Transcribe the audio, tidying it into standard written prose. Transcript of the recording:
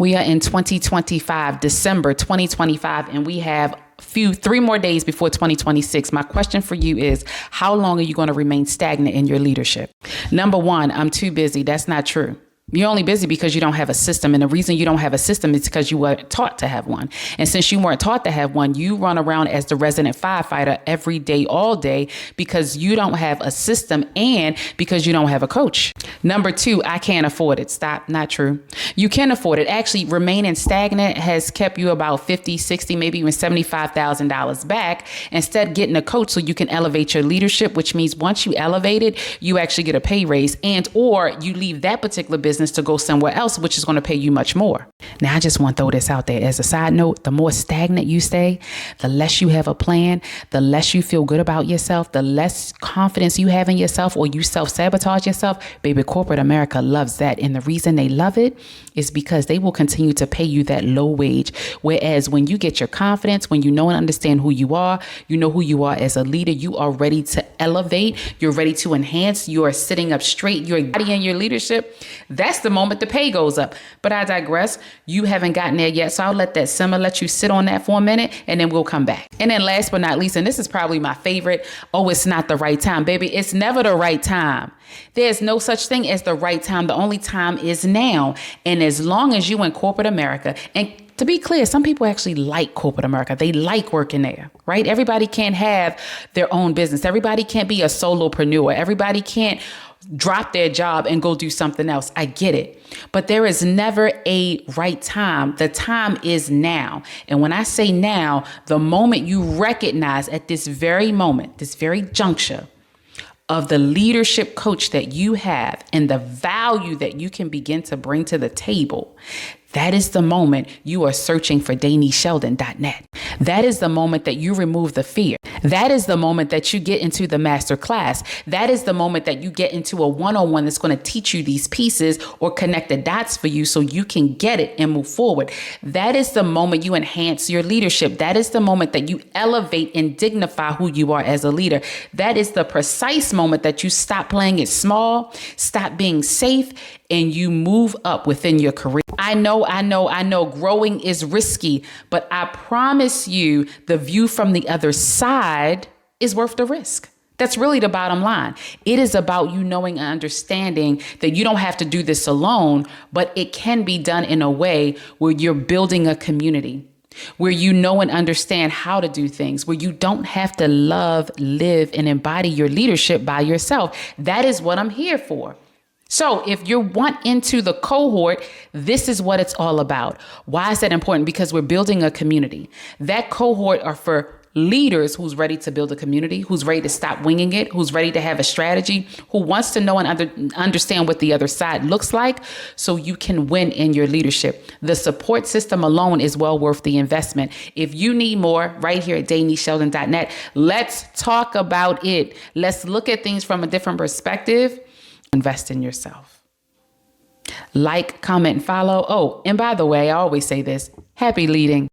We are in 2025, December 2025, and we have 3 more days before 2026. My question for you is, how long are you going to remain stagnant in your leadership? Number one, I'm too busy. That's not true. You're only busy because you don't have a system. And the reason you don't have a system is because you weren't taught to have one. And since you weren't taught to have one, you run around as the resident firefighter every day, all day, because you don't have a system and because you don't have a coach. Number two, I can't afford it. Stop. Not true. You can afford it. Actually, remaining stagnant has kept you about $50, $60, maybe even $75,000 back. Instead, getting a coach so you can elevate your leadership, which means once you elevate it, you actually get a pay raise or you leave that particular business to go somewhere else, which is going to pay you much more. Now, I just want to throw this out there as a side note. The more stagnant you stay, the less you have a plan, the less you feel good about yourself, the less confidence you have in yourself, or you self-sabotage yourself. Baby, corporate America loves that. And the reason they love it is because they will continue to pay you that low wage. Whereas when you get your confidence, when you know and understand who you are, you know who you are as a leader, you are ready to elevate, you're ready to enhance, you are sitting up straight, you're embodying your leadership. That's the moment the pay goes up. But I digress. You haven't gotten there yet. So I'll let that simmer, let you sit on that for a minute, and then we'll come back. And then last but not least, and this is probably my favorite. Oh, it's not the right time, baby. It's never the right time. There's no such thing as the right time. The only time is now. And as long as you in corporate America, and to be clear, some people actually like corporate America. They like working there, right? Everybody can't have their own business. Everybody can't be a solopreneur. Everybody can't drop their job and go do something else. I get it. But there is never a right time. The time is now. And when I say now, the moment you recognize at this very moment, this very juncture of the leadership coach that you have and the value that you can begin to bring to the table, that is the moment you are searching for DanieSheldon.net. That is the moment that you remove the fear. That is the moment that you get into the master class. That is the moment that you get into a one-on-one that's going to teach you these pieces or connect the dots for you so you can get it and move forward. That is the moment you enhance your leadership. That is the moment that you elevate and dignify who you are as a leader. That is the precise moment that you stop playing it small, stop being safe, and you move up within your career. I know growing is risky, but I promise you the view from the other side is worth the risk. That's really the bottom line. It is about you knowing and understanding that you don't have to do this alone, but it can be done in a way where you're building a community, where you know and understand how to do things, where you don't have to love, live, and embody your leadership by yourself. That is what I'm here for. So if you want into the cohort, this is what it's all about. Why is that important? Because we're building a community. That cohort are for leaders who's ready to build a community, who's ready to stop winging it, who's ready to have a strategy, who wants to know and understand what the other side looks like so you can win in your leadership. The support system alone is well worth the investment. If you need more, right here at DanieSheldon.net, let's talk about it. Let's look at things from a different perspective. Invest in yourself. Like, comment, and follow. Oh, and by the way, I always say this, happy leading.